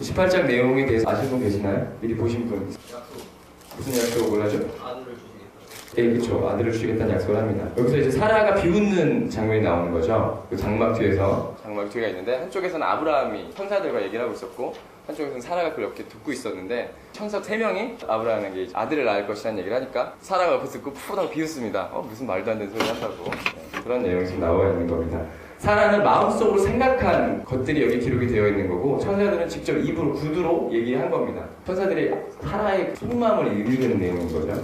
18장 내용에 대해서 아시는 분 계시나요? 미리 보신 분? 무슨 약속을 하죠? 아들을 주시겠다. 예, 그렇죠. 아들을 주시겠다는 약속을 합니다. 여기서 이제 사라가 비웃는 장면이 나오는 거죠. 그 장막 뒤에서 장막 뒤가 있는데 한쪽에서는 아브라함이 천사들과 얘기를 하고 있었고 한쪽에서는 사라가 그걸 이렇게 듣고 있었는데 천사 3명이 아브라함에게 아들을 낳을 것이라는 얘기를 하니까 사라가 옆에서 듣고 푸 하고 비웃습니다. 무슨 말도 안 되는 소리 한다고. 그런 내용이 지금 나와 있는 겁니다. 사라는 마음속으로 생각한 것들이 여기 기록이 되어 있는 거고 천사들은 직접 입으로 구두로 얘기한 겁니다. 천사들이 사라의 속마음을 읽는 내용인 거죠.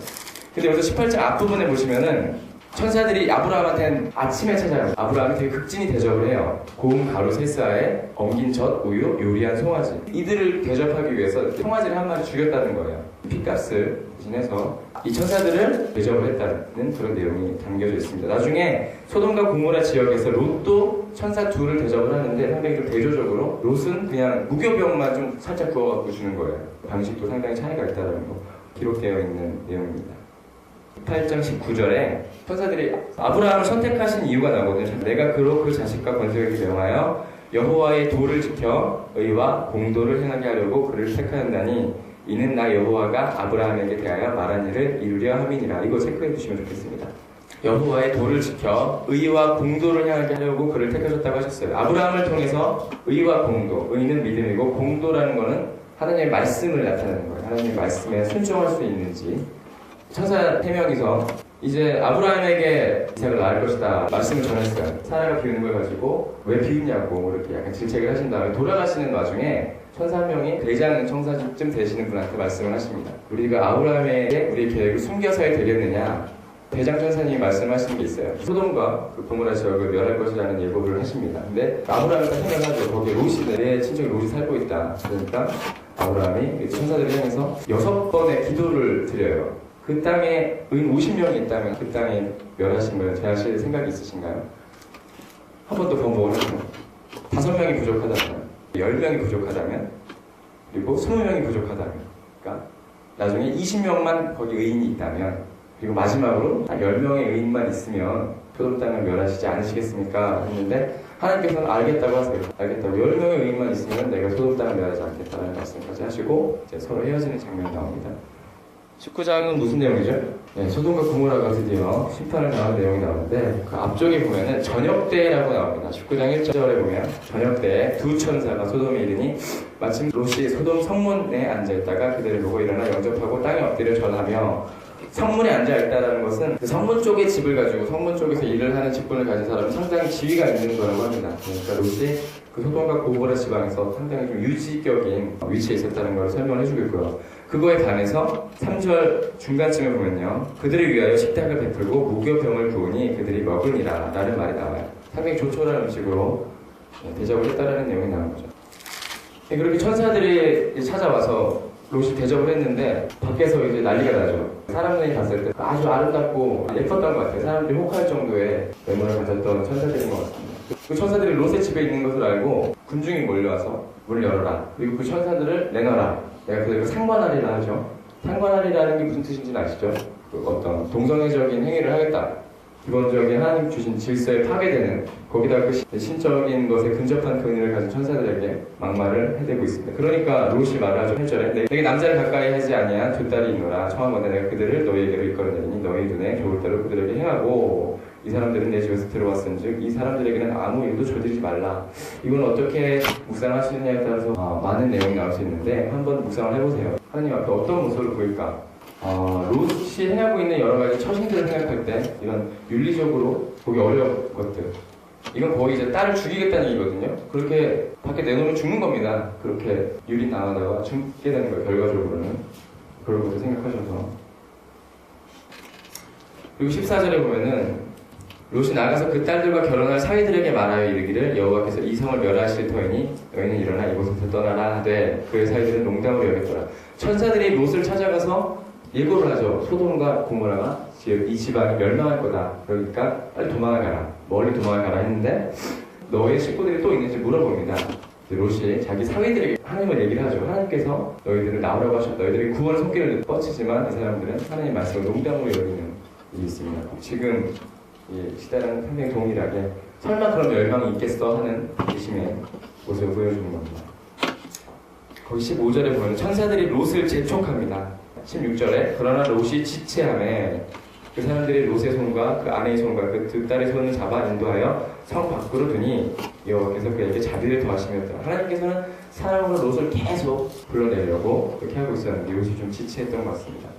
근데 여기서 18장 앞부분에 보시면은 천사들이 아브라함한테는 아침에 찾아요. 아브라함이 되게 극진히 대접을 해요. 고운 가루 3쌀에 엉긴 젖, 우유, 요리한 송아지. 이들을 대접하기 위해서 송아지를 한 마리 죽였다는 거예요. 핏값을 대신해서 이 천사들을 대접을 했다는 그런 내용이 담겨져 있습니다. 나중에 소돔과 고모라 지역에서 롯도 천사 둘을 대접을 하는데 상당히 좀 대조적으로 롯은 그냥 무교병만 좀 살짝 구워갖고 주는 거예요. 방식도 상당히 차이가 있다는 거 기록되어 있는 내용입니다. 18장 19절에 천사들이 아브라함을 선택하신 이유가 나오거든요. 내가 그로 그 자식과 건설에게 명하여 여호와의 도를 지켜 의와 공도를 행하게 하려고 그를 택하였나니 이는 나 여호와가 아브라함에게 대하여 말한 일을 이루려 함이니라. 이거 체크해 주시면 좋겠습니다. 여호와의 도를 지켜 의와 공도를 향하게 하려고 그를 택하셨다고 하셨어요. 아브라함을 통해서 의와 공도, 의는 믿음이고 공도라는 거는 하나님의 말씀을 나타내는 거예요. 하나님의 말씀에 순종할 수 있는지. 천사 3명이서 이제 아브라함에게 이삭을 낳을 것이다 말씀을 전했어요. 사라가 비우는 걸 가지고 왜 비웃냐고 이렇게 약간 질책을 하신 다음에 돌아가시는 와중에 천사 1명이 대장 청사쯤 되시는 분한테 말씀을 하십니다. 우리가 아브라함에게 우리의 계획을 숨겨서야 되겠느냐. 대장 천사님이 말씀하시는 게 있어요. 소돔과 그 고모라 지역을 멸할 것이라는 예고를 하십니다. 근데 아브라함이 생각하죠. 거기에 롯이 내 친척이 롯이 살고 있다. 그러니까 아브라함이 천사들을 향해서 6번의 기도를 드려요. 그 땅에 의 50명이 있다면 그 땅에 멸하심을 제하실 생각이 있으신가요? 한 번 더 번복을 하시면 5명이 부족하다면 10명이 부족하다면 그리고 20명이 부족하다면 그러니까 나중에 20명만 거기 의인이 있다면 그리고 마지막으로 딱 10명의 의인만 있으면 소돔 땅을 멸하시지 않으시겠습니까? 했는데 하나님께서는 알겠다고 하세요. 알겠다고 10명의 의인만 있으면 내가 소돔 땅을 멸하지 않겠다는 말씀까지 하시고 이제 서로 헤어지는 장면이 나옵니다. 19장은 무슨 내용이죠? 네, 소돔과 고모라가 드디어 심판을 당한 내용이 나오는데 그 앞쪽에 보면은 저녁때라고 나옵니다. 19장 1절에 보면 저녁때에 두 천사가 소돔에 이르니 마침 롯이 소돔 성문에 앉아있다가 그들을 보고 일어나 영접하고 땅에 엎드려 절하며 성문에 앉아있다는 것은 그 성문 쪽에 집을 가지고 성문 쪽에서 일을 하는 직분을 가진 사람은 상당히 지위가 있는 거라고 합니다. 그러니까 롯이 그 소돔과 고모라 지방에서 상당히 좀 유지격인 위치에 있었다는 걸 설명을 해주고 있고요. 그거에 반해서 3절 중간쯤에 보면요. 그들을 위하여 식탁을 베풀고 무교병을 부으니 그들이 먹으니라 라는 말이 나와요. 상당히 조촐한 음식으로 대접을 했다라는 내용이 나온 거죠. 그렇게 천사들이 찾아와서 롯이 대접을 했는데 밖에서 이제 난리가 나죠. 사람들이 봤을 때 아주 아름답고 예뻤던 것 같아요. 사람들이 혹할 정도의 외모를 가졌던 천사들인 것 같습니다. 그 천사들이 롯의 집에 있는 것을 알고 군중이 몰려와서 문을 열어라. 그리고 그 천사들을 내놔라. 내가 그들을 상관하리라 하죠. 상관하리라는 게 무슨 뜻인지는 아시죠? 그 어떤 동성애적인 행위를 하겠다. 기본적인 하나님 주신 질서에 파괴되는 거기다 그 신적인 것에 근접한 근위를 가진 천사들에게 막말을 해대고 있습니다. 그러니까 롯이 말하죠. 8절에 내게 남자를 가까이 하지 아니한 두 딸이 있노라. 청하건대 내가 그들을 너희에게로 이끌어내리니 너희 눈에 좋을 대로 그들에게 행하고 이 사람들은 내 집에서 들어왔은즉 이 사람들에게는 아무 일도 저지르지 말라. 이건 어떻게 묵상하시느냐에 따라서 많은 내용이 나올 수 있는데 한번 묵상을 해보세요. 하나님 앞에 어떤 모습을 보일까? 롯이 행하고 있는 여러 가지 처신들을 생각할 때 이런 윤리적으로 보기 어려운 것들 이건 거의 이제 딸을 죽이겠다는 얘기거든요. 그렇게 밖에 내놓으면 죽는 겁니다. 그렇게 유리 나가다가 죽게 되는 거예요. 결과적으로는 그런 것도 생각하셔서. 그리고 14절에 보면은 롯이 나가서 그 딸들과 결혼할 사위들에게 말하여 이르기를 여호와께서 이 성을 멸하실 터이니 너희는 일어나 이곳에서 떠나라 하되 그의 사위들은 농담으로 여겼더라. 천사들이 롯을 찾아가서 예고를 하죠. 소돔과 고모라가 이 지방이 멸망할 거다. 그러니까 빨리 도망가라. 멀리 도망가라 했는데 너의 식구들이 또 있는지 물어봅니다. 롯이 자기 사위들에게 하나님을 얘기를 하죠. 하나님께서 너희들을 나오라고 하셨다. 너희들이 구원의 손길을 뻗치지만 이 사람들은 하나님 말씀을 농담으로 여기는 일이 있습니다. 지금 이 시대는 상당히 동일하게 설마 그런 멸망이 있겠어 하는 의심의 모습을 보여주는 겁니다. 거기 15절에 보면 천사들이 롯을 재촉합니다. 16절에 그러나 롯이 지체하매 그 사람들이 롯의 손과 그 아내의 손과 그 두 딸의 손을 잡아 인도하여 성 밖으로 두니 여호와께서 그에게 자비를 더하시며 하나님께서는 사람으로 롯을 계속 불러내려고 그렇게 하고 있었는데 롯이 좀 지체했던 것 같습니다.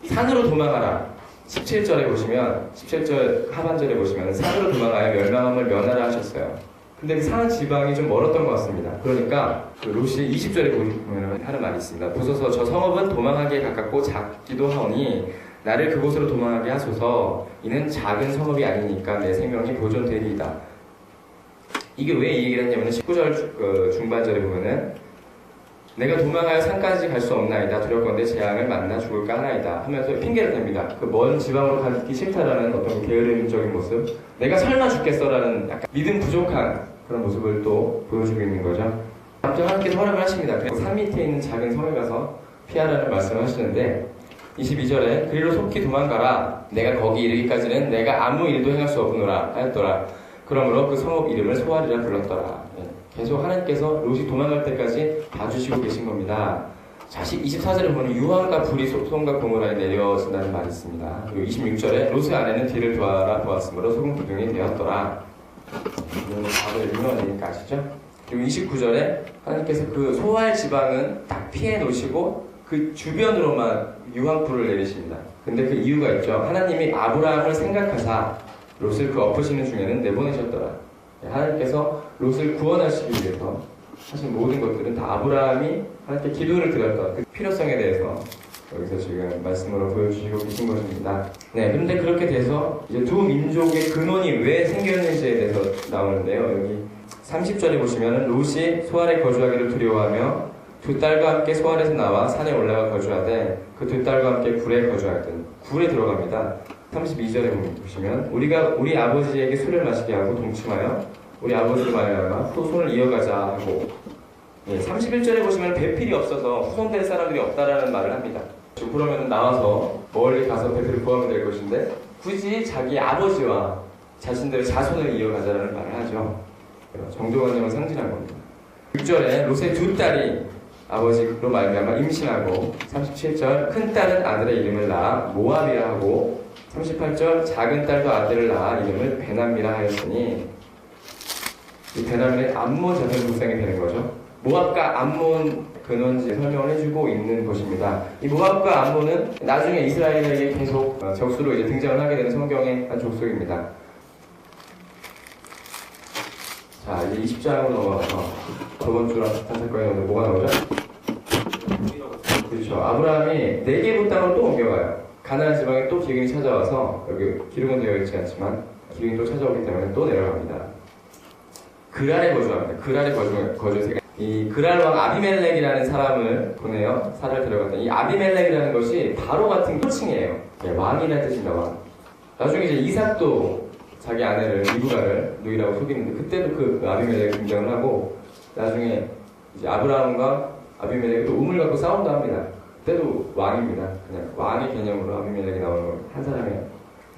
산으로 도망하라. 17절에 보시면 17절 하반절에 보시면 산으로 도망하여 멸망함을 면하라 하셨어요. 근데 그 산 지방이 좀 멀었던 것 같습니다. 그러니까 그 롯이 20절에 보면 하는 말이 있습니다. 보소서 저 성읍은 도망하기에 가깝고 작기도 하오니 나를 그곳으로 도망하게 하소서. 이는 작은 성읍이 아니니까 내 생명이 보존되리이다. 이게 왜 이 얘기를 했냐면 19절 중반절에 보면은 내가 도망하여 산까지 갈 수 없나이다. 두렵건대 재앙을 만나 죽을까 하나이다 하면서 핑계를 댑니다. 그 먼 지방으로 가기 싫다라는 어떤 게으름적인 모습, 내가 설마 죽겠어라는 약간 믿음 부족한 그런 모습을 또 보여주고 있는 거죠. 아무튼 하나님께서 허락을 하십니다. 그래서 산 밑에 있는 작은 성에 가서 피하라는 말씀을 하시는데 22절에 그리로 속히 도망가라. 내가 거기 이르기까지는 내가 아무 일도 행할 수 없노라 하였더라. 그러므로 그 성읍 이름을 소알이라 불렀더라. 계속 하나님께서 롯이 도망갈 때까지 봐주시고 계신 겁니다. 24절에 보면 유황과 불이 소돔과 고모라에 내려진다는 말이 있습니다. 그리고 26절에 롯의 아내는 뒤를 보았으므로 소금 기둥이 되었더라. 이거는 바로 유명한 얘기니까 아시죠? 그리고 29절에 하나님께서 그 소알 지방은 딱 피해 놓으시고 그 주변으로만 유황불을 내리십니다. 근데 그 이유가 있죠. 하나님이 아브라함을 생각하사 롯을 그 엎으시는 중에는 내보내셨더라. 하나님께서 롯을 구원하시기 위해서 하신 모든 것들은 다 아브라함이 하나님께 기도를 드렸던 그 필요성에 대해서 여기서 지금 말씀으로 보여주시고 계신 것입니다. 네, 그런데 그렇게 돼서 이제 두 민족의 근원이 왜 생겼는지에 대해서 나오는데요. 여기 30절에 보시면 롯이 소알에 거주하기를 두려워하며 두 딸과 함께 소알에서 나와 산에 올라가 거주하되 그 두 딸과 함께 굴에 거주하든 굴에 들어갑니다. 32절에 보시면 우리 아버지에게 술을 마시게 하고 동침하여 우리 아버지를 말하다가 후손을 이어가자 하고 31절에 보시면 배필이 없어서 후손될 사람들이 없다라는 말을 합니다. 그러면 나와서 멀리 가서 배필을 구하면 될 것인데 굳이 자기 아버지와 자신들의 자손을 이어가자라는 말을 하죠. 정도관념을 상징한 겁니다. 6절에 롯의 두 딸이 아버지로 말미암아 임신하고 37절 큰 딸은 아들의 이름을 낳아 모압이라 하고 38절 작은 딸도 아들을 낳아 이름을 베남이라 하였으니 이 베남은 암몬 자손 불상이 되는 거죠. 모압과 암몬 근원지 설명을 해주고 있는 것입니다. 이 모압과 암몬은 나중에 이스라엘에게 계속 적수로 이제 등장을 하게 되는 성경의 한 족속입니다. 자, 이제 20장으로 넘어가서 저번 주랑 비슷한 사건이 오늘 뭐가 나오죠? 그렇죠. 아브라함이 네게부 땅으로 또 옮겨가요. 가나안 지방에 또 기근이 찾아와서 여기 기록은 되어 있지 않지만 기근이 또 찾아오기 때문에 또 내려갑니다. 그랄에 거주합니다. 그랄에 거주해서 이 그랄 왕 아비멜렉이라는 사람을 보내요. 살을 데려갔다. 이 아비멜렉이라는 것이 바로 같은 호칭이에요. 왕이라는 뜻입니다. 왕. 나중에 이제 이삭도 자기 아내를 리브가를 누이라고 속이는데 그때도 그 아비멜렉이 등장을 하고 나중에 이제 아브라함과 아비멜렉이 또 우물 갖고 싸움도 합니다. 그때도 왕입니다. 그냥 왕의 개념으로 아비멜렉이 나오는 한 사람이에요.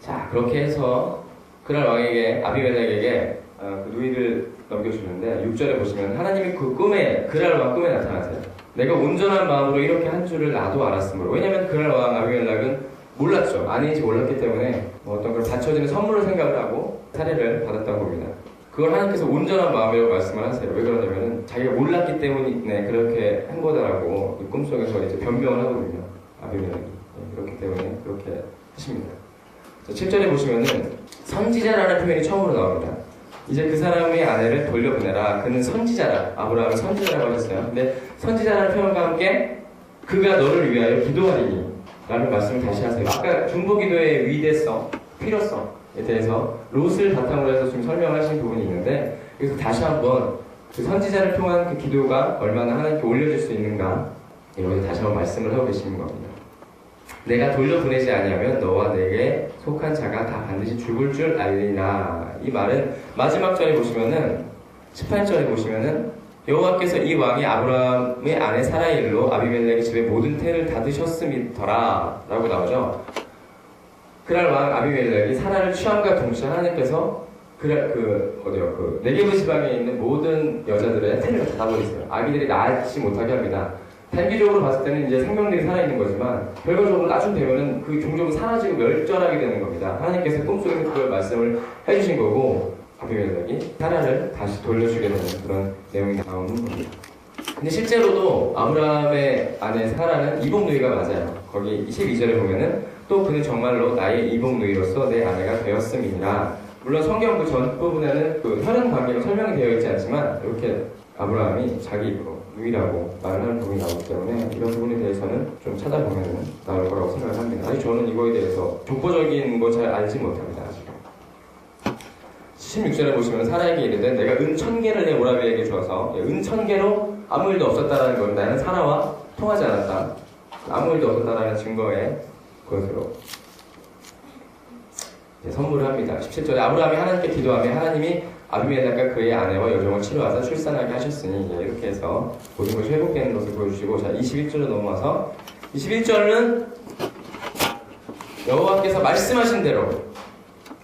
자, 그렇게 해서 그날 왕에게 아비멜렉에게 그 누이를 넘겨주는데 6절에 보시면 하나님이 그 꿈에 그날 왕 꿈에 나타나세요. 내가 온전한 마음으로 이렇게 한 줄을 나도 알았으므로. 왜냐면 그날 왕 아비멜렉은 몰랐죠. 아닌지 몰랐기 때문에 어떤 걸 바쳐지는 선물을 생각을 하고 살해를 받았다고 봅니다. 그걸 하나님께서 온전한 마음이라고 말씀을 하세요. 왜 그러냐면은 자기가 몰랐기 때문에 그렇게 한 거다라고 이 꿈속에서 이제 변명을 하거든요. 아비멜렉이. 그렇기 때문에 그렇게 하십니다. 자, 7절에 보시면은 선지자라는 표현이 처음으로 나옵니다. 이제 그 사람의 아내를 돌려보내라. 그는 선지자라. 아브라함은 선지자라고 하셨어요. 근데 선지자라는 표현과 함께 그가 너를 위하여 기도하리니 라는 말씀을 다시 하세요. 아까 중보기도의 위대성, 필요성에 대해서 롯을 바탕으로 해서 좀 설명하신 부분이 있는데 여기서 다시 한번 그 선지자를 통한 그 기도가 얼마나 하나님께 올려질 수 있는가 여기서 다시 한번 말씀을 하고 계시는 겁니다. 내가 돌려보내지 아니하면 너와 내게 속한 자가 다 반드시 죽을 줄 알리나. 이 말은 마지막 절에 보시면은 18절에 보시면은 여호와께서 이 왕이 아브라함의 아내 사라의 일로 아비멜렉의 집에 모든 태를 다 드셨음이더라 라고 나오죠. 그날 왕 아비멜렉이 사라를 취함과 동시에 하나님께서 네게브 지방에 있는 모든 여자들의 태를 닫아버리세요. 아기들이 낳지 못하게 합니다. 단기적으로 봤을 때는 이제 생명력이 살아있는 거지만 결과적으로 나중 되면은 그 종족은 사라지고 멸절하게 되는 겁니다. 하나님께서 꿈속에서 그걸 말씀을 해주신 거고 아비멜렉이 사라를 다시 돌려주게 되는 그런 내용이 나오는 겁니다. 근데 실제로도 아브라함의 아내 사라는 이복누이가 맞아요. 거기 12절에 보면은 또 그는 정말로 나의 이복누이로서 내 아내가 되었음이니라. 물론 성경 그 전 부분에는 그 혈연 관계가 설명이 되어 있지 않지만 이렇게 아브라함이 자기 입으로 누이라고 말을 하는 부분이 나오기 때문에 이런 부분에 대해서는 좀 찾아보면 나올 거라고 생각을 합니다. 아직 저는 이거에 대해서 족보적인 거 잘 알지 못합니다. 아직. 16절에 보시면 사라에게 이르되 내가 은 1000개를 내 오라비에게 주어서 은 1000개로 아무 일도 없었다라는 건 나는 사라와 통하지 않았다. 아무 일도 없었다라는 증거의 그것으로 선물을 합니다. 17절에 아브라함이 하나님께 기도하며 하나님이 아비멜렉과 그의 아내와 여종을 치료하사 출산하게 하셨으니 이렇게 해서 모든 것이 회복되는 것을 보여주시고 자 21절로 넘어와서 21절은 여호와께서 말씀하신 대로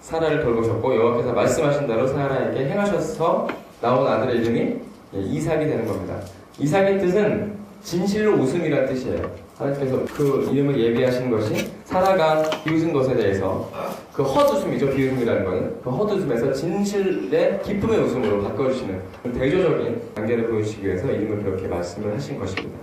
사라를 돌보셨고 여호와께서 말씀하신 대로 사라에게 행하셔서 나온 아들의 이름이 이삭이 되는 겁니다. 이삭의 뜻은 진실로 웃음이라는 뜻이에요. 하나님께서 그 이름을 예비하신 것이 사라가 비웃은 것에 대해서 그 헛웃음이죠. 비웃음이라는 것은 그 헛웃음에서 진실의 기쁨의 웃음으로 바꿔주시는 대조적인 관계를 보여주시기 위해서 이름을 그렇게 말씀을 하신 것입니다.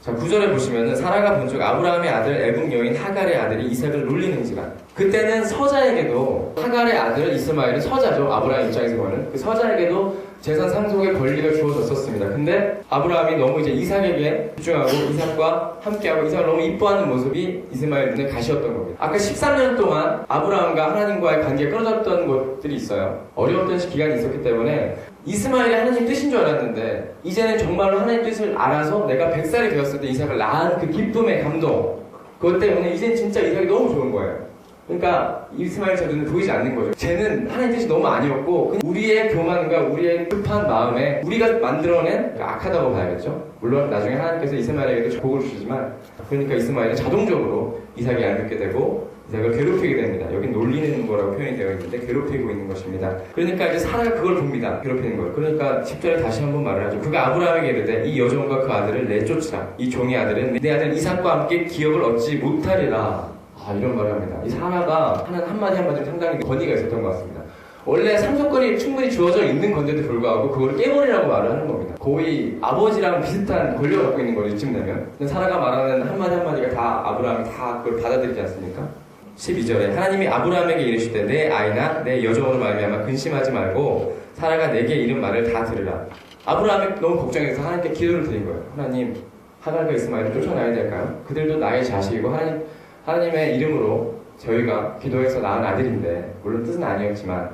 자 9절에 보시면은 사라가 본즉 아브라함의 아들 애국 여인 하갈의 아들이 이삭을 놀리는지라. 그때는 서자에게도 하갈의 아들 이스마엘은 서자죠. 아브라함 입장에서 보면 그 서자에게도 재산 상속의 권리가 주어졌었습니다. 근데 아브라함이 너무 이제 이삭에게 집중하고 이삭과 함께하고 이삭을 너무 이뻐하는 모습이 이스마엘 눈에 가시였던 겁니다. 아까 13년 동안 아브라함과 하나님과의 관계가 끊어졌던 것들이 있어요. 어려웠던 기간이 있었기 때문에 이스마엘이 하나님 뜻인 줄 알았는데 이제는 정말로 하나님 뜻을 알아서 내가 100살이 되었을 때 이삭을 낳은 그 기쁨의 감동 그것 때문에 이제는 진짜 이삭이 너무 좋은 거예요. 그러니까 이스마엘 제 눈에 보이지 않는 거죠. 쟤는 하나님 뜻이 너무 아니었고 우리의 교만과 우리의 급한 마음에 우리가 만들어낸 악하다고 봐야겠죠. 물론 나중에 하나님께서 이스마엘에게도 복을 주시지만 그러니까 이스마엘은 자동적으로 이삭이 안 듣게 되고 이삭을 괴롭히게 됩니다. 여기 놀리는 거라고 표현이 되어 있는데 괴롭히고 있는 것입니다. 그러니까 이제 사라가 그걸 봅니다. 괴롭히는 걸. 그러니까 10절에 다시 한번 말을 하죠. 그가 아브라함에게 이르되 이 여종과 그 아들을 내쫓으라. 이 종의 아들은 내 아들 이삭과 함께 기업을 얻지 못하리라. 이런 말을 합니다. 이 사라가 하는 한마디 한마디 상당히 권위가 있었던 것 같습니다. 원래 상속권이 충분히 주어져 있는 건데도 불구하고 그걸 깨버리라고 말을 하는 겁니다. 거의 아버지랑 비슷한 권력을 갖고 있는 거죠. 이쯤 되면. 근데 사라가 말하는 한마디 한마디가 다 아브라함이 다 그걸 받아들이지 않습니까? 12절에 하나님이 아브라함에게 이르시되 내 아이나 내 여종으로 말미암아 근심하지 말고 사라가 내게 이른 말을 다 들으라. 아브라함이 너무 걱정해서 하나님께 기도를 드린 거예요. 하나님 하갈과 이스마엘을 쫓아내야 될까요? 그들도 나의 자식이고 하나님의 이름으로 저희가 기도해서 낳은 아들인데 물론 뜻은 아니었지만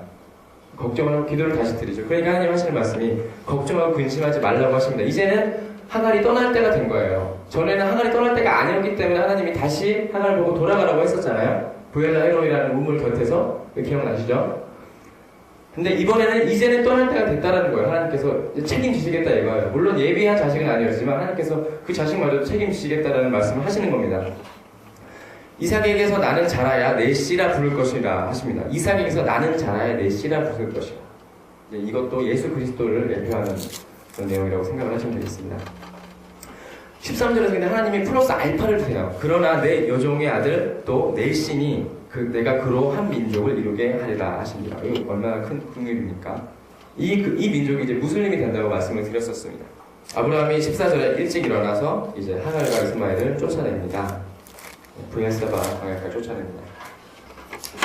걱정을 하고 기도를 다시 드리죠. 그러니까 하나님 하시는 말씀이 걱정하고 근심하지 말라고 하십니다. 이제는 하갈이 떠날 때가 된 거예요. 전에는 하갈이 떠날 때가 아니었기 때문에 하나님이 다시 하갈을 보고 돌아가라고 했었잖아요. 부엘라 헤로이라는 우물 곁에서 기억나시죠? 근데 이번에는 이제는 떠날 때가 됐다라는 거예요. 하나님께서 책임지시겠다 이거예요. 물론 예비한 자식은 아니었지만 하나님께서 그 자식마저도 책임지시겠다라는 말씀을 하시는 겁니다. 이삭에게서 나는 자라야 내 씨라 부를 것이라 하십니다. 이삭에게서 나는 자라야 내 씨라 부를 것이라. 이것도 예수 그리스도를 대표하는 그런 내용이라고 생각을 하시면 되겠습니다. 13절에서 근데 하나님이 플러스 알파를 주세요. 그러나 내 여종의 아들 또 내 신이 내가 그로 한 민족을 이루게 하리라 하십니다. 이거 얼마나 큰 긍휼입니까? 이 민족이 이제 무슬림이 된다고 말씀을 드렸었습니다. 아브라함이 14절에 일찍 일어나서 이제 하갈과 이스마엘을 쫓아냅니다. 브에스바 광야까지 쫓아냅니다.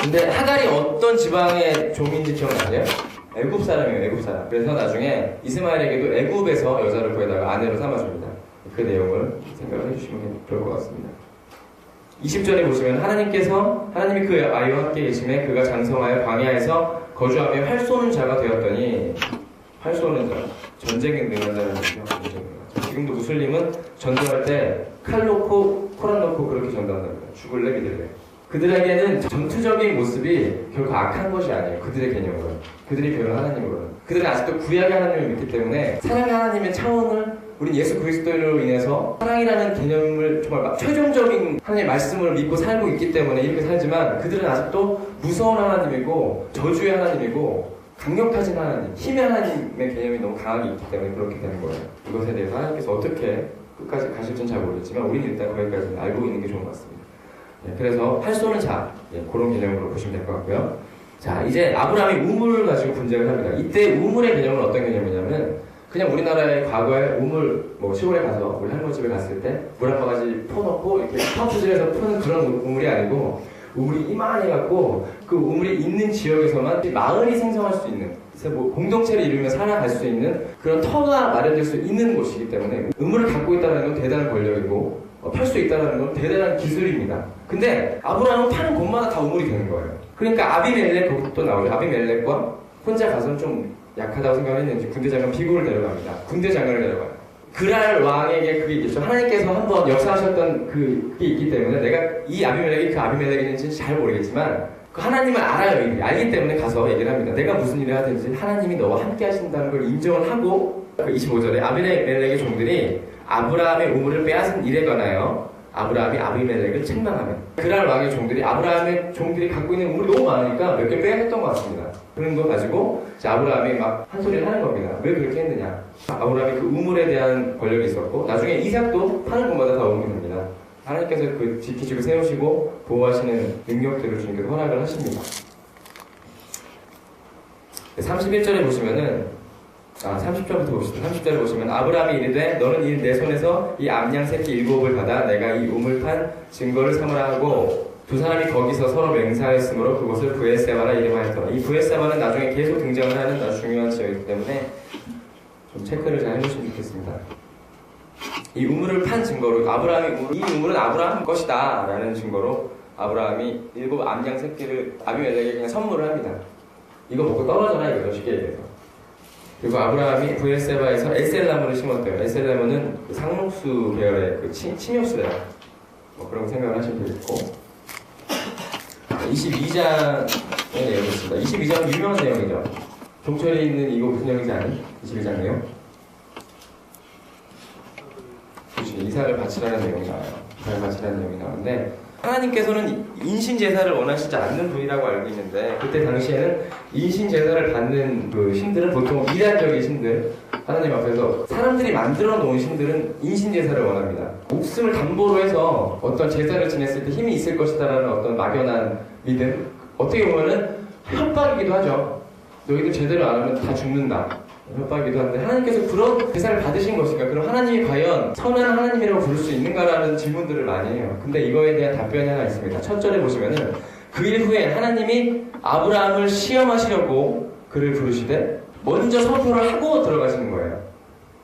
근데 하갈이 어떤 지방의 종인지 기억나세요? 애굽 사람이에요. 애굽 사람. 그래서 나중에 이스마엘에게도 애굽에서 여자를 구해다가 아내로 삼아줍니다. 그 내용을 생각을 해주시면 좋을 것 같습니다. 20절에 보시면 하나님이 그 아이와 함께 계심에 그가 장성하여 광야에서 거주하며 활 쏘는 자가 되었더니 활 쏘는 자, 전쟁에 능한 자는 거죠. 지금도 무슬림은 전도할 때 칼 놓고 코란 놓고 그렇게 전도한다는 거예요. 죽을래 믿을래. 그들에게는 전투적인 모습이 결코 악한 것이 아니에요. 그들의 개념으로는. 그들이 배운 하나님으로는. 그들은 아직도 구약의 하나님을 믿기 때문에 사랑의 하나님의 차원을 우린 예수 그리스도로 인해서 사랑이라는 개념을 정말 최종적인 하나님의 말씀을 믿고 살고 있기 때문에 이렇게 살지만 그들은 아직도 무서운 하나님이고 저주의 하나님이고 강력하신 하나님, 힘의 하나님의 개념이 너무 강하게 있기 때문에 그렇게 되는 거예요. 이것에 대해서 하나님께서 어떻게 끝까지 가실지는 잘 모르겠지만 우리는 일단 거기까지는 알고 있는 게 좋은 것 같습니다. 그래서 할 수 없는 자, 그런 개념으로 보시면 될 것 같고요. 자, 이제 아브라함이 우물을 가지고 분쟁을 합니다. 이때 우물의 개념은 어떤 개념이냐면 그냥 우리나라의 과거에 우물, 시골에 가서 우리 할머니 집에 갔을 때 물 한 바가지 퍼놓고 이렇게 펌프질해서 푸는 그런 우물이 아니고 우물이 이만해갖고 그 우물이 있는 지역에서만 마을이 생성할 수 있는, 그래서 공동체를 이루며 살아갈 수 있는 그런 터가 마련될 수 있는 곳이기 때문에 우물을 갖고 있다는 건 대단한 권력이고 팔 수 있다는 건 대단한 기술입니다. 근데 아브라함은 파는 곳마다 다 우물이 되는 거예요. 그러니까 아비멜렉, 그것도 나오죠. 아비멜렉과 혼자 가서는 좀 약하다고 생각했는지 군대장관 비굴을 데려갑니다. 군대장관을 데려가요. 그랄 왕에게 그게 있겠죠. 하나님께서 한번 역사하셨던 그게 있기 때문에 내가 이 아비멜렉이 그 아비멜렉인지 잘 모르겠지만 그 하나님을 알아요. 알기 때문에 가서 얘기를 합니다. 내가 무슨 일을 하든지 하나님이 너와 함께 하신다는 걸 인정을 하고 25절에 아비멜렉의 종들이 아브라함의 우물을 빼앗은 일에 관하여 아브라함이 아비멜렉을 책망하며 그랄 왕의 종들이 아브라함의 종들이 갖고 있는 우물이 너무 많으니까 몇 개 빼앗았던 것 같습니다. 그런 거 가지고 아브라함이 막 한 소리를 하는 겁니다. 왜 그렇게 했느냐. 아브라함이 그 우물에 대한 권력이 있었고 나중에 이삭도 파는 곳마다 다 우물이 됩니다. 하나님께서 그 지키시고 세우시고 보호하시는 능력들을 주님께서 허락을 하십니다. 31절에 보시면은 30절부터 봅시다. 30절에 보시면 아브라함이 이르되 너는 이 내 손에서 이 암양 새끼 7을 받아 내가 이 우물판 증거를 삼으라 하고 두 사람이 거기서 서로 맹세하였으므로 그곳을 브에세바라 이름하였더라. 이 브에세바는 나중에 계속 등장을 하는 아주 중요한 지역이기 때문에 좀 체크를 잘 해주시면 좋겠습니다. 이 우물을 판 증거로 이 우물은 아브라함 것이다 라는 증거로 아브라함이 7 암양 새끼를 아비멜렉에게 그냥 선물을 합니다. 이거 먹고 떨어져라 이거죠, 쉽게 얘기해서. 그리고 아브라함이 브에세바에서 에셀나무를 심었대요. 에셀나무는 그 상록수 계열의 그 침엽수래요. 그런 생각을 하시면 되겠고 22장의 내용이 있습니다. 22장은 유명한 내용이죠. 종철에 있는 이거 무슨 내용인지 아니? 22장 내용? 이삭을 바치라는 내용이 나와요. 이삭을 바치라는 내용이 나오는데 하나님께서는 인신제사를 원하시지 않는 분이라고 알고 있는데 그때 당시에는 인신제사를 받는 그 신들은 보통 이단적인 신들, 하나님 앞에서 사람들이 만들어 놓은 신들은 인신제사를 원합니다. 목숨을 담보로 해서 어떤 제사를 지냈을 때 힘이 있을 것이다라는 어떤 막연한 믿음, 어떻게 보면은 협박이기도 하죠. 너희들 제대로 안 하면 다 죽는다. 협박이기도 한데 하나님께서 그런 제사를 받으신 것인가? 그럼 하나님이 과연 선한 하나님이라고 부를 수 있는가라는 질문들을 많이 해요. 근데 이거에 대한 답변이 하나 있습니다. 첫 절에 보시면은 그 일 후에 하나님이 아브라함을 시험하시려고 그를 부르시되 먼저 선포를 하고 들어가시는 거예요.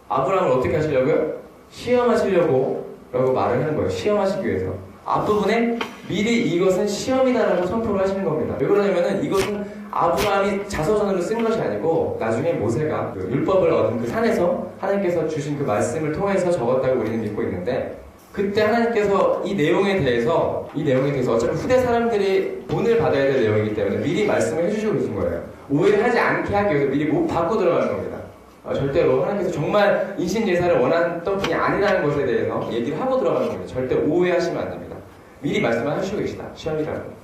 아브라함을 어떻게 하시려고요? 시험하시려고 라고 말을 하는 거예요. 시험하시기 위해서. 앞부분에 미리 이것은 시험이다라고 선포를 하시는 겁니다. 왜 그러냐면은 이것은 아브라함이 자서전으로 쓴 것이 아니고 나중에 모세가 그 율법을 얻은 그 산에서 하나님께서 주신 그 말씀을 통해서 적었다고 우리는 믿고 있는데 그때 하나님께서 이 내용에 대해서 어차피 후대 사람들이 본을 받아야 될 내용이기 때문에 미리 말씀을 해주시고 계신 거예요. 오해를 하지 않게 하기 위해서 미리 못 받고 들어가는 겁니다. 절대로 하나님께서 정말 인신제사를 원했던 분이 아니라는 것에 대해서 얘기를 하고 들어가는 겁니다. 절대 오해하시면 안 됩니다. 미리 말씀을 하시고 계시다. 시험이라고.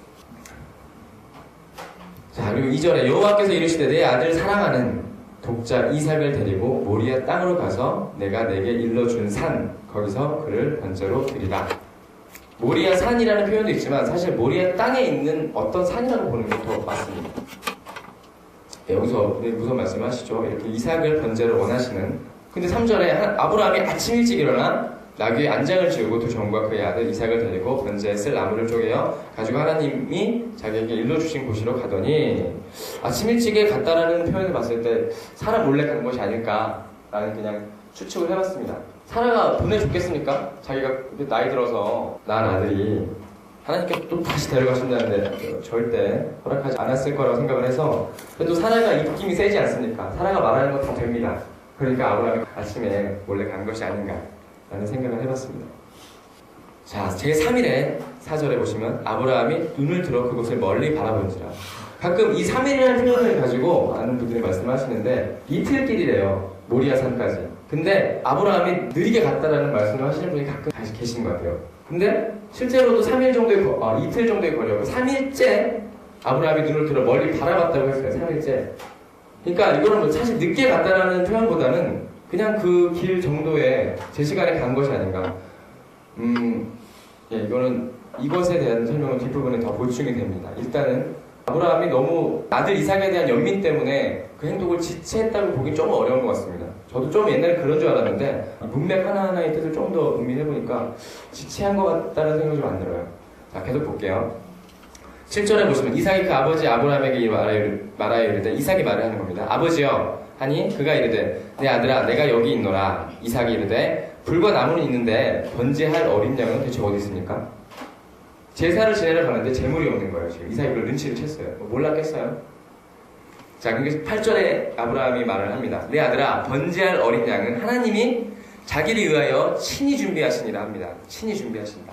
자, 그리고 2절에 여호와께서 이르시되 내 아들 사랑하는 독자 이삭을 데리고 모리아 땅으로 가서 내가 내게 일러준 산 거기서 그를 번제로 드리라. 모리아 산이라는 표현도 있지만 사실 모리아 땅에 있는 어떤 산이라고 보는 게 더 맞습니다. 여기서 무슨 말씀하시죠? 이렇게 이삭을 번제로 원하시는. 근데 3절에 아브라함이 아침 일찍 일어나 나귀의 안장을 지우고 두 종과 그의 아들 이삭을 데리고 번제에 쓸 나무를 쪼개어 가지고 하나님이 자기에게 일러주신 곳으로 가더니 아침 일찍에 갔다라는 표현을 봤을 때 사라 몰래 간 것이 아닐까라는 그냥 추측을 해봤습니다. 사라가 보내줬겠습니까? 자기가 나이 들어서 낳은 아들이 하나님께서 또 다시 데려가신다는데 절대 허락하지 않았을 거라고 생각을 해서 그래도 사라가 입김이 세지 않습니까? 사라가 말하는 거 다 됩니다. 그러니까 아브라함이 아침에 몰래 간 것이 아닌가 라는 생각을 해봤습니다. 자, 제3일에 4절에 보시면 아브라함이 눈을 들어 그곳을 멀리 바라본지라. 가끔 이 3일이라는 표현을 가지고 많은 분들이 말씀하시는데 이틀길이래요. 모리아산까지. 근데 아브라함이 느리게 갔다라는 말씀을 하시는 분이 가끔 계시는 것 같아요. 근데 실제로도 3일 정도의 이틀 정도의 거리였고 3일째 아브라함이 눈을 들어 멀리 바라봤다고 했어요. 3일째. 그러니까 이거는 뭐 사실 늦게 갔다라는 표현보다는 그냥 그 길 정도의 제 시간에 간 것이 아닌가. 예, 이거는 이것에 대한 설명은 뒷부분에 더 보충이 됩니다. 일단은 아브라함이 너무 아들 이삭에 대한 연민 때문에 그 행동을 지체했다고 보기 좀 어려운 것 같습니다. 저도 좀 옛날에 그런 줄 알았는데 문맥 하나하나의 뜻을 좀 더 음미해보니까 지체한 것 같다는 생각이 좀 안 들어요. 자, 계속 볼게요. 7절에 보시면 이삭이 그 아버지 아브라함에게 말하여 이르되 이삭이 말을 하는 겁니다. 아버지여 하니 그가 이르되 내 아들아 내가 여기 있노라. 이삭이 이르되 불과 나무는 있는데 번제할 어린 양은 대체 어디 있습니까? 제사를 지내러 가는데 재물이 없는 거예요. 지금 이삭이 그걸 눈치를 챘어요. 몰랐겠어요? 자, 그러니까 8절에 아브라함이 말을 합니다. 내 아들아 번제할 어린 양은 하나님이 자기를 위하여 친히 준비하시니라 합니다. 친히 준비하신다.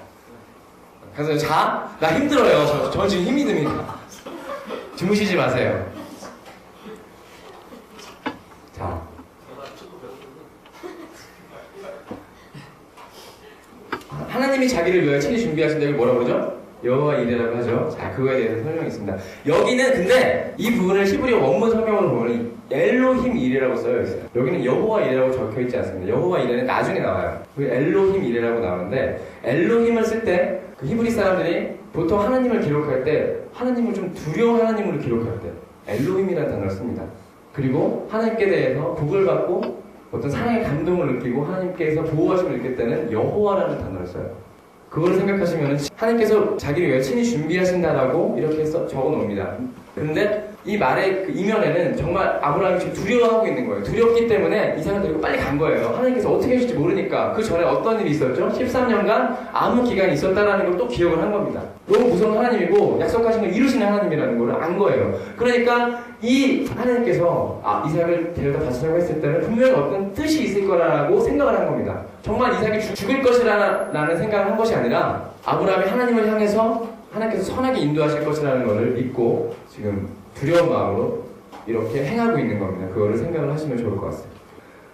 그래서 자, 나 힘들어요. 저 지금 힘이 듭니다. 주무시지 마세요. 자, 하나님이 자기를 위하여 친히 준비하신다고 뭐라고 그러죠? 여호와 이레라고 하죠. 자, 그거에 대해서 설명이 있습니다. 여기는 근데 이 부분을 히브리 원문 설명으로 보면 엘로힘 이레라고 써여 있어요. 여기는 여호와 이레라고 적혀 있지 않습니다. 여호와 이레는 나중에 나와요. 그 엘로힘 이레라고 나오는데 엘로힘을 쓸 때 그 히브리 사람들이 보통 하나님을 기록할 때 하나님을 좀 두려운 하나님으로 기록할 때 엘로힘이라는 단어를 씁니다. 그리고 하나님께 대해서 복을 받고 어떤 사랑의 감동을 느끼고 하나님께서 보호하심을 느낄 때는 여호와라는 단어를 써요. 그걸 생각하시면 하나님께서 자기를 위해 친히 준비하신다라고 이렇게 적어 놓습니다. 그런데 이 말의 그 이면에는 정말 아브라함이 지금 두려워하고 있는 거예요. 두렵기 때문에 이삭을 데리고 빨리 간 거예요. 하나님께서 어떻게 해줄지 모르니까. 그 전에 어떤 일이 있었죠? 13년간 암흑 기간이 있었다라는 걸 또 기억을 한 겁니다. 너무 무서운 하나님이고 약속하신 걸 이루시는 하나님이라는 걸 안 거예요. 그러니까 이 하나님께서 이삭을 데려다 바치라고 했을 때는 분명히 어떤 뜻이 있을 거라고 생각을 한 겁니다. 정말 이삭이 죽을 것이라는 생각을 한 것이 아니라 아브라함이 하나님을 향해서 하나님께서 선하게 인도하실 것이라는 것을 믿고 지금 두려운 마음으로 이렇게 행하고 있는 겁니다. 그거를 생각을 하시면 좋을 것 같습니다.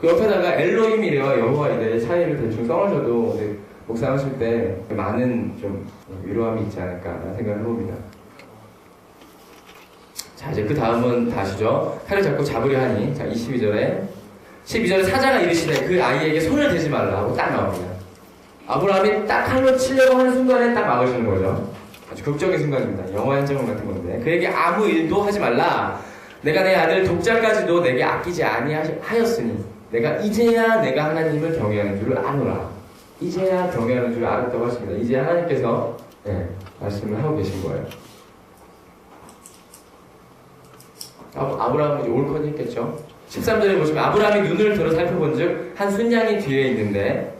그 옆에다가 엘로힘 이레와 여호와 이레의 차이를 대충 써놓으셔도 묵상하실 때 많은 좀 위로함이 있지 않을까라는 생각을 해봅니다. 자, 이제 그 다음은 다시죠. 칼을 잡고 잡으려 하니, 자, 12절에 사자가 이르시되 그 아이에게 손을 대지 말라 하고 딱 나옵니다. 아브라함이 딱 칼로 치려고 하는 순간에 딱 막으시는 거죠. 아주 극적인 순간입니다. 영화 한 장면 같은 건데 그에게 아무 일도 하지 말라. 내가 내 아들 독자까지도 내게 아끼지 아니하였으니 이제야 내가 하나님을 경외하는 줄을 아노라. 이제야 경외하는 줄을 알았다고 하십니다. 이제 하나님께서 말씀을 하고 계신 거예요. 아브라함은 이제 옳거니 했겠죠. 13절에 보시면 아브라함이 눈을 들어 살펴본 즉 한 순양이 뒤에 있는데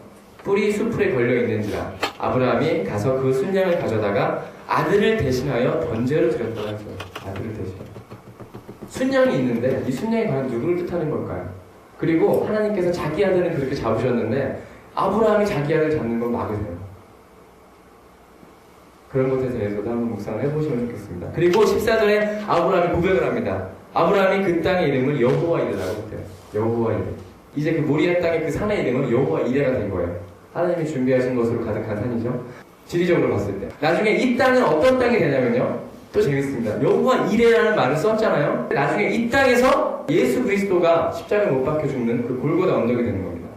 뿔이 수풀에 걸려 있는지라 아브라함이 가서 그 순양을 가져다가 아들을 대신하여 번제를 드렸다고 했어요. 아들을 대신. 순양이 있는데 이 순양이 과연 누구를 뜻하는 걸까요? 그리고 하나님께서 자기 아들은 그렇게 잡으셨는데 아브라함이 자기 아들 잡는 건 막으세요. 그런 것에 대해서도 한번 묵상을 해보시면 좋겠습니다. 그리고 14절에 아브라함이 고백을 합니다. 아브라함이 그 땅의 이름을 여호와 이레라고 했대요. 여호와 이레. 이제 그 모리아 땅의 그 산의 이름은 여호와 이레가 된 거예요. 하나님이 준비하신 것으로 가득한 산이죠. 지리적으로 봤을 때. 나중에 이 땅은 어떤 땅이 되냐면요. 또 재밌습니다. 여호와 이레라는 말을 썼잖아요. 나중에 이 땅에서 예수 그리스도가 십자가에 못 박혀 죽는 그 골고다 언덕이 되는 겁니다.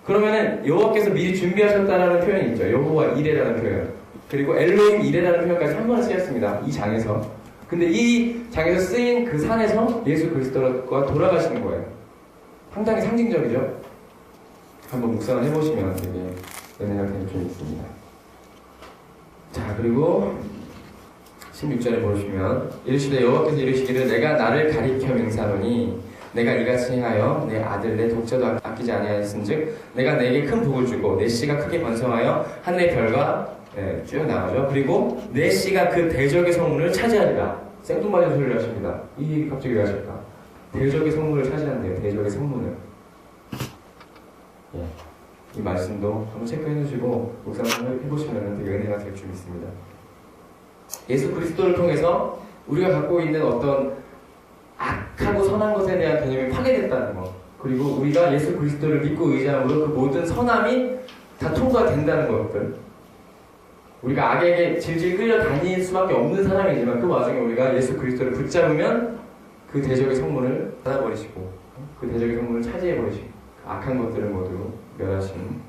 그러면은 여호와께서 미리 준비하셨다라는 표현이 있죠. 여호와 이레라는 표현. 그리고 엘로힘 이레라는 표현까지 한 번에 쓰였습니다. 이 장에서. 근데 이 장에서 쓰인 그 산에서 예수 그리스도가 돌아가시는 거예요. 상당히 상징적이죠. 한번 묵상을 해보시면 되게 은혜가 되는 점이 있습니다. 자, 그리고 16절에 보시면 이르시되 여호와께서 이르시기를 내가 나를 가리켜 맹세하노니 내가 이같이 행하여 내 아들 내 독자도 아끼지 아니하였은즉 내가 내게 큰 복을 주고 내 씨가 크게 번성하여 하늘의 별과 쭉 나가죠. 그리고 내 씨가 그 대적의 성문을 차지하리라. 생뚱맞은 소리를 하십니다. 이 일이 갑자기 왜 하실까? 대적의 성문을 차지한대요. 대적의 성문을. 이 말씀도 한번 체크해 주시고 묵상을 해보시면 되게 은혜가 될 줄 믿습니다. 예수 그리스도를 통해서 우리가 갖고 있는 어떤 악하고 선한 것에 대한 개념이 파괴됐다는 것, 그리고 우리가 예수 그리스도를 믿고 의지함으로 그 모든 선함이 다 통과된다는 것들, 우리가 악에게 질질 끌려다닐 수밖에 없는 사람이지만 그 와중에 우리가 예수 그리스도를 붙잡으면 그 대적의 성문을 닫아버리시고 그 대적의 성문을 차지해버리시고 그 악한 것들을 모두 멸하신,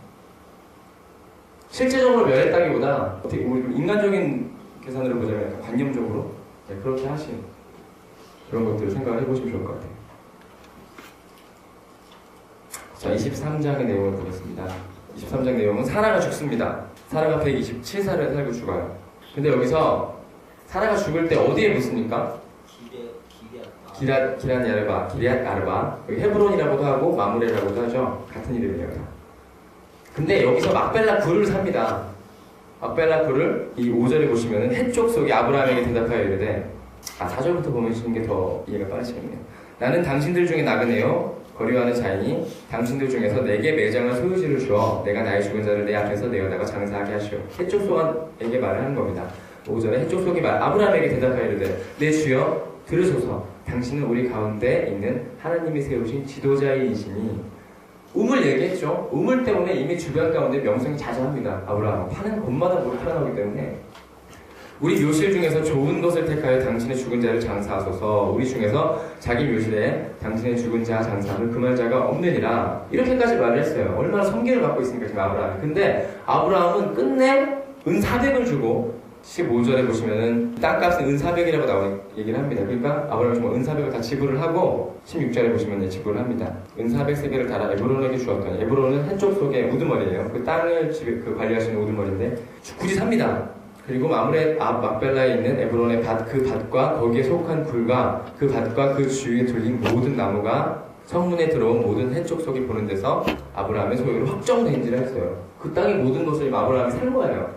실제적으로 멸했다기보다 어떻게 우리 인간적인 계산으로 보자면 약간 관념적으로 그렇게 하신 그런 것들을 생각을 해보시면 좋을 것 같아요. 자, 23장의 내용을 보겠습니다. 23장 내용은 사라가 죽습니다. 사라가 127살을 살고 죽어요. 근데 여기서 사라가 죽을 때 어디에 묻습니까? 기랏 아르바. 여기 헤브론이라고도 하고 마므레라고도 하죠. 같은 이름이에요. 근데 여기서 막벨라 굴을 삽니다. 막벨라 굴을 이 5절에 보시면은 해쪽 속이 아브라함에게 대답하여 이르되, 4절부터 보시는 게 더 이해가 빠르시겠네요. 나는 당신들 중에 나그네요 거류하는 자이니 당신들 중에서 내게 매장한 소유지를 주어 내가 나의 죽은 자를 내 앞에서 내어다가 장사하게 하시오. 해쪽 속에게 말을 하는 겁니다. 5절에 해쪽 속이 아브라함에게 대답하여 이르되, 내 주여 들으소서. 당신은 우리 가운데 있는 하나님이 세우신 지도자이시니. 우물 얘기했죠. 우물 때문에 이미 주변 가운데 명성이 자자합니다. 아브라함 파는 곳마다 물이 튀어나오기 때문에 우리 묘실 중에서 좋은 것을 택하여 당신의 죽은 자를 장사하소서. 우리 중에서 자기 묘실에 당신의 죽은 자 장사함을 금할 자가 없느니라. 이렇게까지 말을 했어요. 얼마나 성기를 갖고 있습니까 지금 아브라함이. 근데 아브라함은 끝내 은 400을 주고, 15절에 보시면은 땅값은 은 400이라고 나오는 얘기를 합니다. 그러니까 아브라함이 정말 은 400을 다 지불을 하고, 16절에 보시면 지불을 합니다. 은 400세겔을 달아 에브론에게 주었더니, 에브론은 한쪽 속에 우두머리예요. 그 땅을 관리하시는 우두머리인데 굳이 삽니다. 그리고 막벨라에 있는 에브론의 그 밭과 거기에 속한 굴과 그 밭과 그 주위에 둘린 모든 나무가 성문에 들어온 모든 해쪽 속이 보는 데서 아브라함의 소유로 확정된지를 했어요. 그 땅의 모든 것을 아브라함이 산 거예요.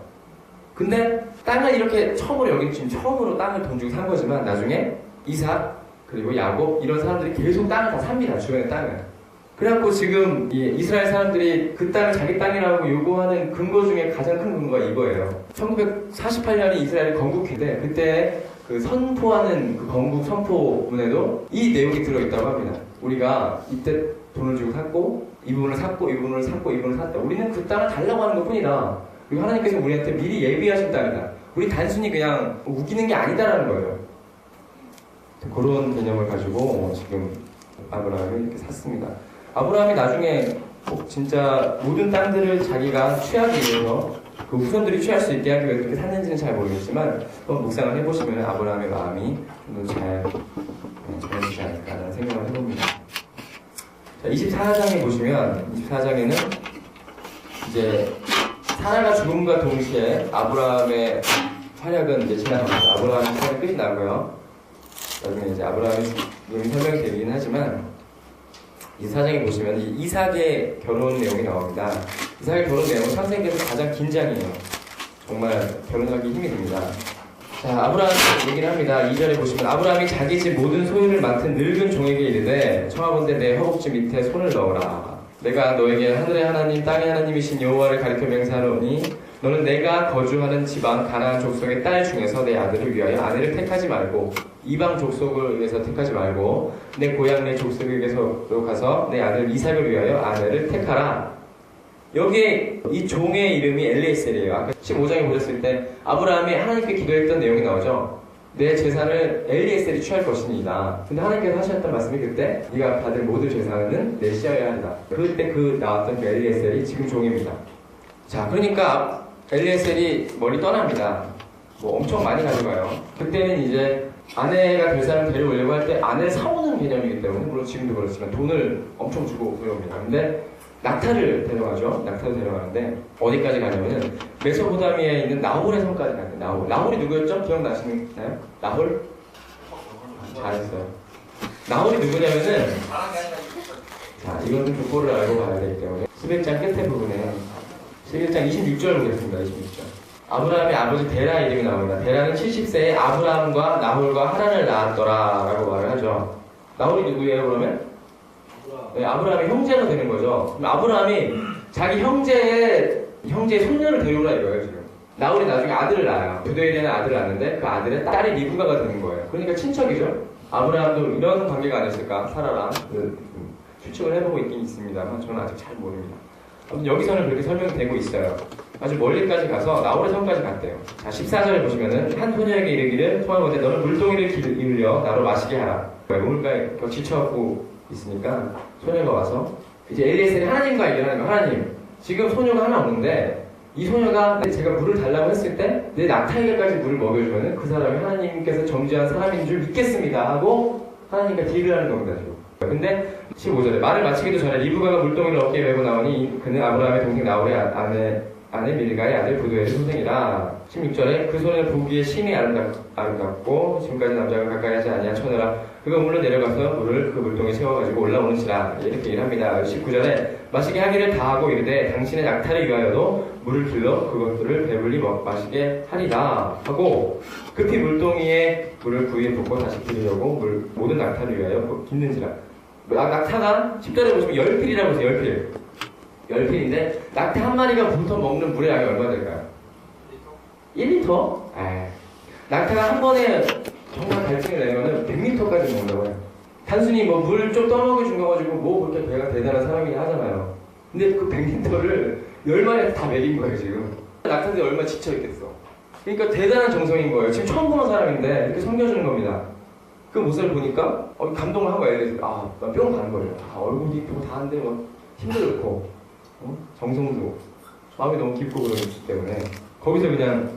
근데 땅을 이렇게 지금 처음으로 땅을 돈 주고 산 거지만 나중에 이삭 그리고 야곱 이런 사람들이 계속 땅을 다 삽니다. 주변의 땅을. 그래갖고 지금 이스라엘 사람들이 그 땅을 자기 땅이라고 요구하는 근거 중에 가장 큰 근거가 이거예요. 1948년이 이스라엘이 건국인데 그때 그 선포하는 그 건국 선포문에도 이 내용이 들어있다고 합니다. 우리가 이때 돈을 주고 샀고 이 부분을 샀고 이 부분을 샀고 이 부분을 샀다. 우리는 그 땅을 달라고 하는 것뿐이다. 그리고 하나님께서 우리한테 미리 예비하신 땅이다. 우리 단순히 그냥 우기는 게 아니다라는 거예요. 그런 개념을 가지고 지금 아브라함이 이렇게 샀습니다. 아브라함이 나중에 꼭 진짜 모든 땅들을 자기가 취하기 위해서 그 후손들이 취할 수 있게 하기 위해서 그렇게 샀는지는 잘 모르겠지만 한번 묵상을 해보시면 아브라함의 마음이 좀 더 잘 전해지지 않을까라는 생각을 해봅니다. 자, 24장에 보시면 24장에는 이제 사라가 죽음과 동시에 아브라함의 활약은 이제 지나갑니다. 아브라함의 활약 끝이 나고요. 나중에 이제 아브라함의 죽음이 설명이 되긴 하지만 24장에 보시면 이삭의 결혼 내용이 나옵니다. 이삭의 결혼 내용은 창세기에서 가장 긴 장이에요. 정말 결혼하기 힘이 듭니다. 자, 아브라함 얘기를 합니다. 2절에 보시면 아브라함이 자기 집 모든 소유를 맡은 늙은 종에게 이르되, 청하건대 내 허벅지 밑에 손을 넣으라. 내가 너에게 하늘의 하나님 땅의 하나님이신 여호와를 가리켜 맹세하노니 너는 내가 거주하는 지방 가나안 족속의 딸 중에서 내 아들을 위하여 아내를 택하지 말고 이방 족속을 위해서 택하지 말고 내 고향 내 족속에게로 가서 내 아들 이삭을 위하여 아내를 택하라. 여기에 이 종의 이름이 엘리에셀이에요. 아까 15장에 보셨을 때 아브라함이 하나님께 기도했던 내용이 나오죠. 내 재산을 엘리에셀이 취할 것이니이다. 근데 하나님께서 하셨던 말씀이 그때 네가 받을 모든 재산은 내 시야에 한다. 그때 나왔던 그 엘리에셀이 지금 종입니다. 자, 그러니까 엘리에셀이 멀리 떠납니다. 뭐 엄청 많이 가져가요. 그때는 이제 아내가 될 사람을 데려오려고 할 때 아내를 사오는 개념이기 때문에, 물론 지금도 그렇지만 돈을 엄청 주고 데려옵니다. 근데 낙타를 데려가죠. 낙타를 데려가는데 어디까지 가냐면은 메소포타미아에 있는 나홀의 성까지 가요. 나홀이 누구였죠? 기억나시나요? 나홀? 잘했어요. 나홀이 누구냐면은, 자, 이거는 족보를 알고 가야 되기 때문에 11장 끝에 부분에 11장 26절 보겠습니다. 26절. 아브라함의 아버지 데라 이름이 나옵니다. 데라는 70세에 아브라함과 나홀과 하란을 낳았더라 라고 말을 하죠. 나홀이 누구예요 그러면? 네, 아브라함의 형제가 되는 거죠. 그럼 아브라함이 자기 형제의 손녀를 데려오라 이거예요 지금. 나홀이 나중에 아들을 낳아요. 부두엘이라는 아들을 낳는데 그 아들의 딸이 리브가가 되는 거예요. 그러니까 친척이죠. 아브라함도 이런 관계가 아니었을까, 사라랑 추측을 해보고 있긴 있습니다만 저는 아직 잘 모릅니다. 아무튼 여기서는 그렇게 설명되고 있어요. 아주 멀리까지 가서 나홀의 성까지 갔대요. 자, 14절에 보시면은 한 소녀에게 이르기를 통하거든 너는 물동이를 기울여 나로 마시게 하라. 우물가에 지쳐갖고 있으니까 소녀가 와서 이제 엘리에셀이 하나님과 얘기하는 거야. 하나님, 지금 소녀가 하나 없는데 이 소녀가 제가 물을 달라고 했을 때 내 낙타에게까지 물을 먹여주면은 그 사람이 하나님께서 정죄한 사람인 줄 믿겠습니다 하고 하나님과 딜을 하는 겁니다. 지금. 근데 15절에 말을 마치기도 전에 리브가가 물동이를 어깨에 메고 나오니 그는 아브라함의 동생 나홀의 아내 밀가의 아들 부두엘의 소생이라. 16절에 그 소녀는 보기에 심히 아름답고 지금까지 남자가 가까이 하지 아니한 처녀라. 그가 물로 내려가서 물을 그 물동에 채워가지고 올라오는지라. 이렇게 얘기를 합니다. 19절에 마시게 하기를 다하고 이르되 당신의 낙타를 위하여도 물을 길러 그것들을 배불리 마시게 하리라 하고 급히 물동이에 물을 부위에 붓고 다시 기르려고 모든 낙타를 위하여 깃는지라. 낙타가 10절에 보시면 10필이라고 해서 10필인데 낙타 한 마리가 붙어 먹는 물의 양이 얼마나 될까요? 1리터? 낙타가 한 번에 정말 갈증을 내면은 100리터까지 먹는다고 해요. 단순히 뭐 물 좀 떠먹여 준 거 가지고 뭐 그렇게 배가 대단한 사람이 하잖아요. 근데 그 100리터를 10마리한테 다 먹인 거예요 지금. 낙타들이 얼마나 지쳐있겠어. 그러니까 대단한 정성인 거예요. 지금 처음 보는 사람인데 이렇게 섬겨주는 겁니다. 그 모습을 보니까 감동을 하고 애들이 난 뿅 가는 거예요. 얼굴도 이쁘고 다 한데 막 힘도 좋고 정성도 마음이 너무 깊고 그러기 때문에 거기서 그냥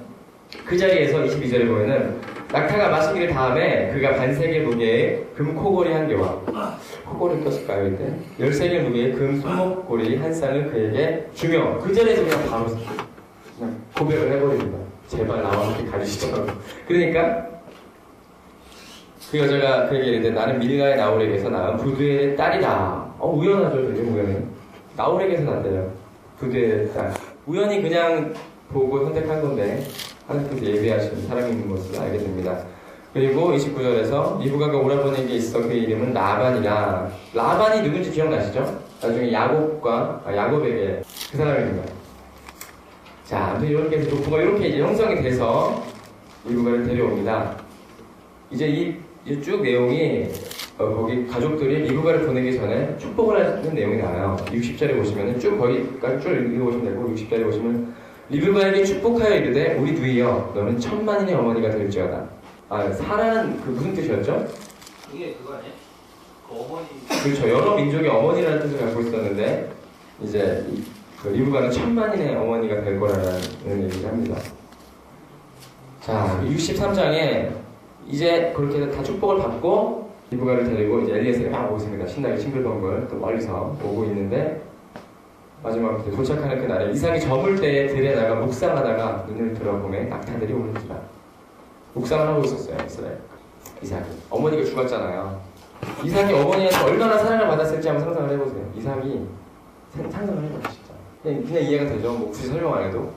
그 자리에서 22절에 보면은 낙타가 마시기를 다음에 그가 반세겔 무게의 금 코골이 한 개와 코골이 꼈을까요 이때? 13개 무게의 금 손목고리 한 쌍을 그에게 주며 그 자리에서 그냥 바로 그냥 고백을 해버립니다. 제발 나와 함께 가주시죠. 그러니까 그 여자가 그에게 이르되 나는 밀가의 나홀에게서 낳은 부두엘의 딸이다. 우연하죠. 되게 우연히 나홀에게서 낳았대요. 부두엘의 딸. 우연히 그냥 보고 선택한 건데 하나님께서 예배하시는 사람이 있는 것을 알게 됩니다. 그리고 29절에서 리브가가 오라버니에게 있어 그 이름은 라반이라. 라반이 누군지 기억나시죠? 나중에 야곱에게 그 사람입니다. 자, 아무튼 이렇게 해서 부가 이렇게 이제 형성이 돼서 리브가를 데려옵니다. 이제 쭉 내용이 거기 가족들이 리브가를 보내기 전에 축복을 하는 내용이 나와요. 60절에 보시면은 쭉 거기까지 쭉 읽어보시면 되고 60절에 보시면 리브가에게 축복하여 이르되 우리 누이여 너는 천만인의 어머니가 될지어다. 사라는 그 무슨 뜻이었죠? 그게 그거 아니야? 그 어머니. 그렇죠. 여러 민족의 어머니라는 뜻을 갖고 있었는데 이제 그 리브가는 천만인의 어머니가 될 거라는 얘기를 합니다. 자, 63장에 이제 그렇게 다 축복을 받고 리브가를 데리고 이제 엘리에셀이 막 오고 있습니다. 신나게 싱글벙글 또 멀리서 오고 있는데 마지막 도착하는 그날에 이삭이 저물 때에 들에 나가 묵상하다가 눈을 들어보매 낙타들이 오는지라. 묵상을 하고 있었어요. 이삭이. 어머니가 죽었잖아요. 이삭이 어머니한테 얼마나 사랑을 받았을지 한번 상상을 해보세요. 이삭이 상상을 해봐요. 진짜. 그냥 이해가 되죠. 뭐 굳이 설명 안 해도.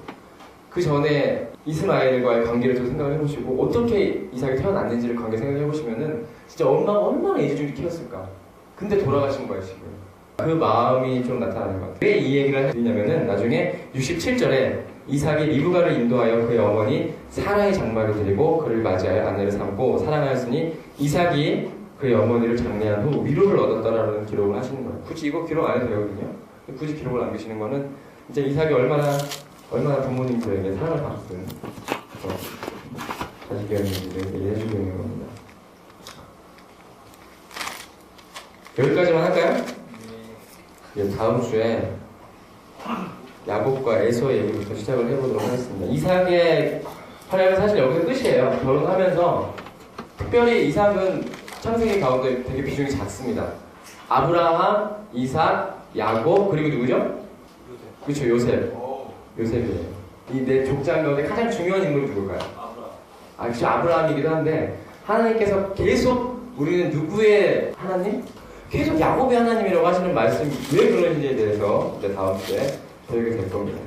그 전에 이스마엘과의 관계를 좀 생각을 해보시고 어떻게 이삭이 태어났는지를 관계 생각을 해보시면은 진짜 엄마가 얼마나 애지중지 키웠을까. 근데 돌아가신 거예요 지금. 그 마음이 좀 나타나는 것 같아요. 왜 이 얘기를 드리냐면은 나중에 67절에 이삭이 리브가를 인도하여 그의 어머니 사라의 장막에 데리고 그를 맞이하여 아내를 삼고 사랑하였으니 이삭이 그의 어머니를 장례한 후 위로를 얻었다라는 기록을 하시는 거예요. 굳이 이거 기록 안 해도 되거든요. 굳이 기록을 남기시는 거는 이제 이삭이 얼마나 부모님들에게 사랑을 받았든 자식이었는지 얘기해주고 있는 겁니다. 여기까지만 할까요? 네. 다음 주에 야곱과 에서의 얘기부터 시작을 해보도록 하겠습니다. 이삭의 활약은 사실 여기서 끝이에요. 결혼하면서 특별히 이삭은 창세기 가운데 되게 비중이 작습니다. 아브라함, 이삭, 야곱 그리고 누구죠? 그렇죠. 요셉이에요. 이 내 족장 가운데 가장 중요한 인물이 누굴까요? 그렇죠. 아브라함이기도 한데 하나님께서 계속 우리는 누구의 하나님? 계속 야곱의 하나님이라고 하시는 말씀이 왜 그런지에 대해서 이제 다음 주에 배우게 될 겁니다.